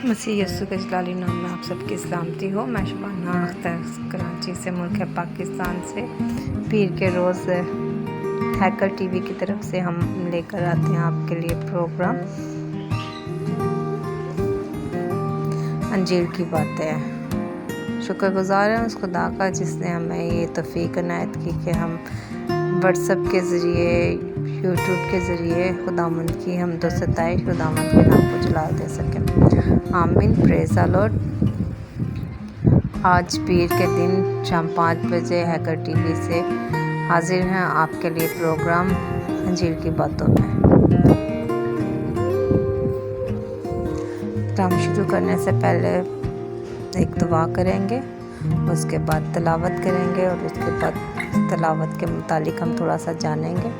मसीह यस्सु के जलाली नाम में आप सबकी सलामती हो। मैं शबाना अख्तर कराची से, मुल्क है पाकिस्तान से। पीर के रोज़ हैकर टीवी की तरफ से हम लेकर आते हैं आपके लिए प्रोग्राम अंजील की बातें। शुक्रगुजार हैं उस खुदा का जिसने हमें ये तौफीक इनायत की कि हम व्हाट्सएप के ज़रिए, यूट्यूब के ज़रिए खुदावंद की हमदो सताइश, खुदावंद के नाम को जलाल दे सकें। आमीन। Praise the Lord. आज पीर के दिन शाम 5 बजे हैकर टीवी से हाजिर हैं आपके लिए प्रोग्राम अंजील की बातों में। काम शुरू करने से पहले एक दुआ करेंगे, उसके बाद तलावत करेंगे और उसके बाद तलावत के मुतालिक हम थोड़ा सा जानेंगे।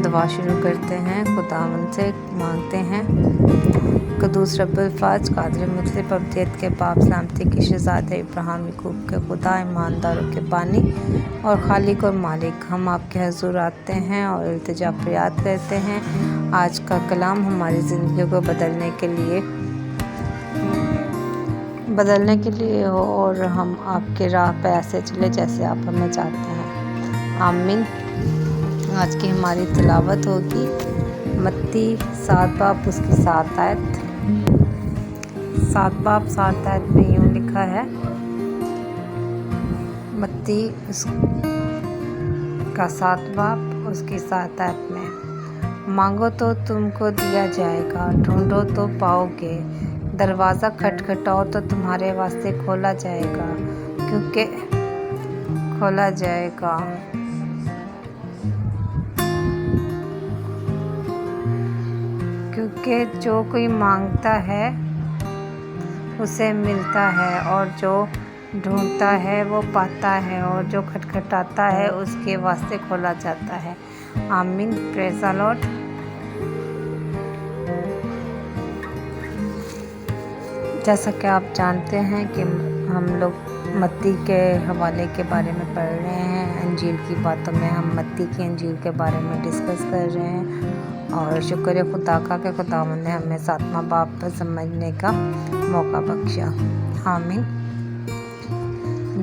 दुआ शुरू करते हैं, खुदावंद से मांगते हैं। कदूस रब्बुल फाज कादिर मुतलिब अब्दियत के बाप सलामती की शहज़ादे इब्राहिम याकूब के खुदा, ईमानदारों के बानी और खालिक और मालिक, हम आपके हजूर आते हैं और इल्तिजा फरियाद करते हैं आज का कलाम हमारी ज़िंदगी को बदलने के लिए हो और हम आपके राह पे ऐसे चले जैसे आप हमें चाहते हैं। आमीन। आज की हमारी तिलावत होगी मत्ती 7 बाब उसकी 7 आयत। 7 बाब 7 आयत में यूँ लिखा है, मत्ती का 7 बाब उसकी 7 आयत में, मांगो तो तुमको दिया जाएगा, ढूंढो तो पाओगे, दरवाज़ा खटखटाओ तो तुम्हारे वास्ते खोला जाएगा, क्योंकि जो कोई मांगता है उसे मिलता है और जो ढूंढता है वो पाता है और जो खटखटाता है उसके वास्ते खोला जाता है। आमीन। Praise the Lord. जैसा कि आप जानते हैं कि हम लोग मत्ती के हवाले के बारे में पढ़ रहे हैं। अंजील की बातों में हम मत्ती की अंजील के बारे में डिस्कस कर रहे हैं और शुक्र है खुदा का कि खुदावंद ने हमें 7वां बाब पर समझने का मौका बख्शा। आमीन।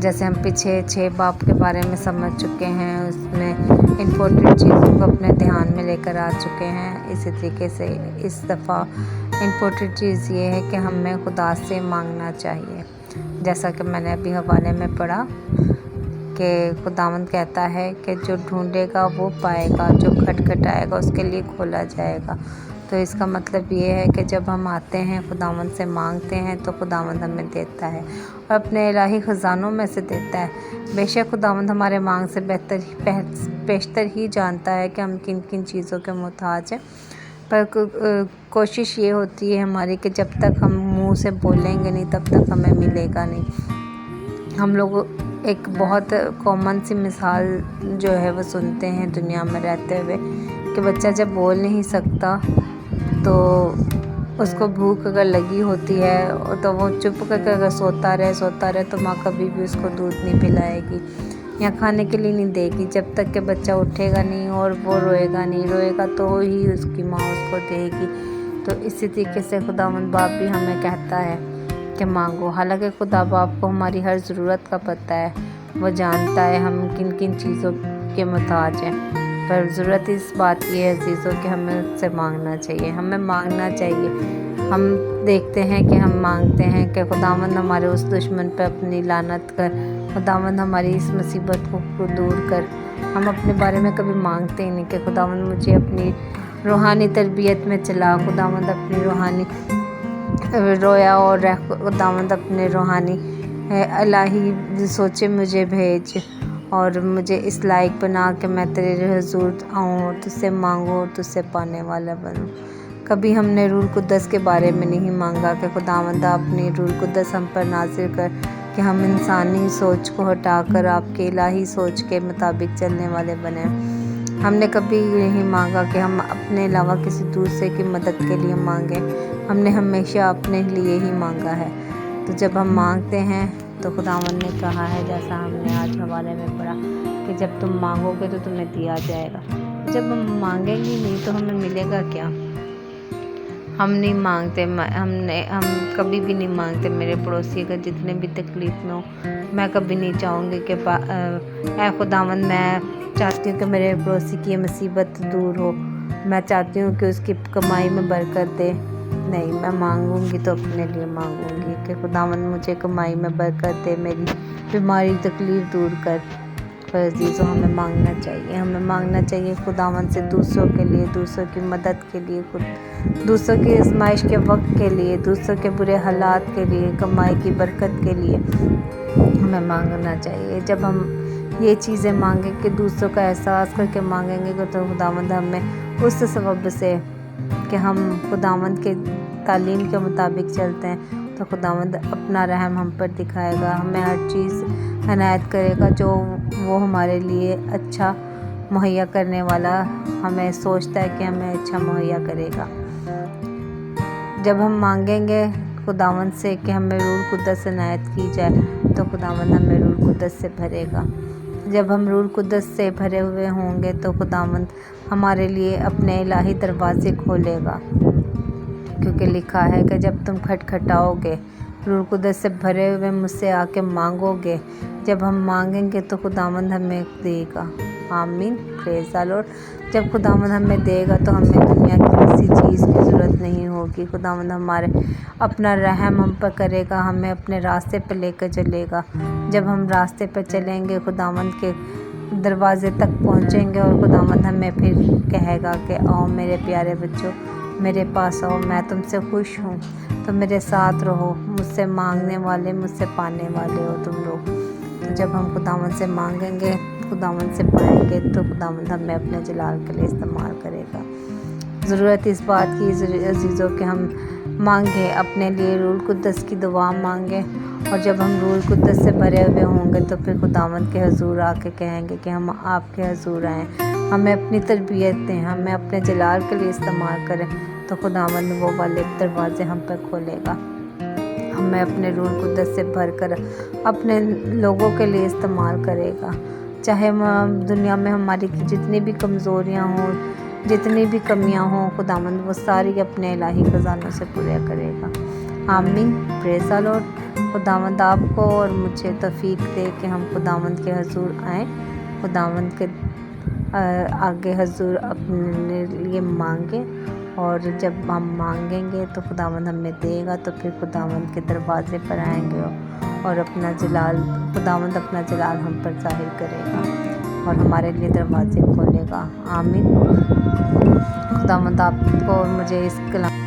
जैसे हम पीछे 6 बाब के बारे में समझ चुके हैं, उसमें इम्पोर्टेंट चीज़ों को अपने ध्यान में लेकर आ चुके हैं। इसी तरीके से इस दफ़ा इम्पोर्टेंट चीज़ ये है कि हमें खुदा से मांगना चाहिए। जैसा कि मैंने अभी हवाले में पढ़ा कि खुदावंद कहता है कि जो ढूंढेगा वो पाएगा, जो खटखटाएगा उसके लिए खोला जाएगा। तो इसका मतलब ये है कि जब हम आते हैं खुदावंद से मांगते हैं तो खुदावंद हमें देता है और अपने इलाही ख़ज़ानों में से देता है। बेशक खुदावंद हमारे मांग से बेशतर ही जानता है कि हम किन किन चीज़ों के मोहताज हैं, पर कोशिश ये होती है हमारी कि जब तक हम मुंह से बोलेंगे नहीं तब तक हमें मिलेगा नहीं। हम लोग एक बहुत कॉमन सी मिसाल जो है वो सुनते हैं दुनिया में रहते हुए कि बच्चा जब बोल नहीं सकता तो उसको भूख अगर लगी होती है तो वो चुप करके अगर सोता रहे तो माँ कभी भी उसको दूध नहीं पिलाएगी या खाने के लिए नहीं देगी जब तक कि बच्चा उठेगा नहीं और वो रोएगा तो ही उसकी माँ उसको देगी। तो इसी तरीके से खुदावंद बाप भी हमें कहता है कि मांगो। हालांकि खुदा बाप को हमारी हर ज़रूरत का पता है, वो जानता है हम किन किन चीज़ों के मोहताज हैं, पर ज़रूरत इस बात की है अजीज़ों कि हमें उससे मांगना चाहिए। हम देखते हैं कि हम मांगते हैं कि खुदावंद हमारे उस दुश्मन पर अपनी लानत कर, खुदावंद हमारी इस मुसीबत को दूर कर। हम अपने बारे में कभी मांगते ही नहीं कि खुदावंद मुझे अपनी रूहानी तरबियत में चला, खुदावंद अपनी रूहानी रोया और खुदावंद अपने रूहानी इलाही सोचे मुझे भेज और मुझे इस लायक बना कि मैं तेरे हुजूर आऊँ और तुझसे मांगूँ और तुझसे पाने वाला बनूँ। कभी हमने रूह कुद्दस के बारे में नहीं मांगा कि खुदावंद अपनी रूह कुद्दस हम पर नाज़िल कर कि हम इंसानी सोच को हटाकर आपके इलाही सोच के मुताबिक चलने वाले बने। हमने कभी नहीं मांगा कि हम अपने अलावा किसी दूसरे की मदद के लिए मांगें। हमने हमेशा अपने लिए ही मांगा है। तो जब हम मांगते हैं तो खुदावंद ने कहा है, जैसा हमने आज हवाले में पढ़ा, कि जब तुम मांगोगे तो तुम्हें दिया जाएगा। जब हम मांगेंगे नहीं तो हमें मिलेगा क्या? ہم نہیں مانگتے، ہم کبھی بھی نہیں مانگتے میرے پڑوسی کا جتنے بھی تکلیف میں ہو۔ میں کبھی نہیں چاہوں گی کہ اے خداوند میں چاہتی ہوں کہ میرے پڑوسی کی یہ مصیبت دور ہو، میں چاہتی ہوں کہ اس کی کمائی میں برکت دے۔ نہیں، میں مانگوں گی تو اپنے لیے مانگوں گی کہ خداوند مجھے کمائی میں برکت دے، میری بیماری تکلیف دور کر۔ عزیزوں، ہمیں مانگنا چاہیے خداوند سے، دوسروں کے لیے، دوسروں کی مدد کے لیے، دوسروں کی آزمائش کے وقت کے لیے، دوسروں کے برے حالات کے لیے، کمائی کی برکت کے لیے ہمیں مانگنا چاہیے۔ جب ہم یہ چیزیں مانگیں کہ دوسروں کا احساس کر کے مانگیں گے تو خداوند ہمیں اس سبب سے کہ ہم خداوند کے تعلیم کے مطابق چلتے ہیں تو خداوند اپنا رحم ہم پر دکھائے گا، ہمیں ہر چیز عنایت کرے گا جو وہ ہمارے لیے اچھا مہیا کرنے والا ہمیں سوچتا ہے کہ ہمیں اچھا مہیا کرے گا۔ جب ہم مانگیں گے خداوند سے کہ ہمیں روح القدس عنایت کی جائے تو خداوند ہمیں روح القدس سے بھرے گا۔ جب ہم روح القدس سے بھرے ہوئے ہوں گے تو خداوند ہمارے لیے اپنے الہی دروازے کھولے گا، کیونکہ لکھا ہے کہ جب تم کھٹکھٹاؤ گے، روح القدس سے بھرے ہوئے مجھ سے آ کے مانگو گے، جب ہم مانگیں گے تو خداوند ہمیں دے گا۔ آمین، پریز دی لارڈ۔ جب خداوند ہمیں دے گا تو ہمیں دنیا کی کسی چیز کی ضرورت نہیں ہوگی۔ خداوند ہمارے اپنا رحم ہم پر کرے گا، ہمیں اپنے راستے پہ لے کر چلے گا۔ جب ہم راستے پہ چلیں گے، خداوند کے دروازے تک پہنچیں گے اور خداوند ہمیں پھر کہے گا کہ آؤ میرے پیارے بچوں، میرے پاس آؤ، میں تم سے خوش ہوں، تو میرے ساتھ رہو، مجھ سے مانگنے والے مجھ سے پانے والے ہو تم لوگ۔ تو جب ہم خداوند سے مانگیں گے، خداوند سے پائیں گے تو خداوند ہمیں اپنے جلال کے لیے استعمال کرے گا۔ ضرورت اس بات کی عزیزوں کہ ہم مانگیں اپنے لیے، روح القدس کی دعا مانگیں، اور جب ہم روح القدس سے بھرے ہوئے ہوں گے تو پھر خداوند کے حضور آ کے کہیں گے کہ ہم آپ کے حضور آئیں، ہمیں اپنی تربیت دیں، ہمیں اپنے جلال کے لیے استعمال کریں، تو خداوند وہ والے دروازے ہم پر کھولے گا، ہمیں اپنے روح القدس سے بھر کر اپنے لوگوں کے لیے استعمال کرے گا۔ چاہے دنیا میں ہماری جتنی بھی کمزوریاں ہوں، جتنی بھی کمیاں ہوں، خداوند وہ ساری اپنے الہی خزانوں سے پورا کرے گا۔ آمین، پریز دی لارڈ۔ خداوند آپ کو اور مجھے توفیق دے کہ ہم خداوند کے حضور آئیں، خداوند کے آگے حضور اپنے لیے مانگیں، اور جب ہم مانگیں گے تو خداوند ہمیں دے گا، تو پھر خداوند کے دروازے پر آئیں گے اور خداوند اپنا جلال ہم پر ظاہر کرے گا اور ہمارے لیے دروازے کھولے گا۔ آمین۔ خداوند آپ کو اور مجھے اس کلام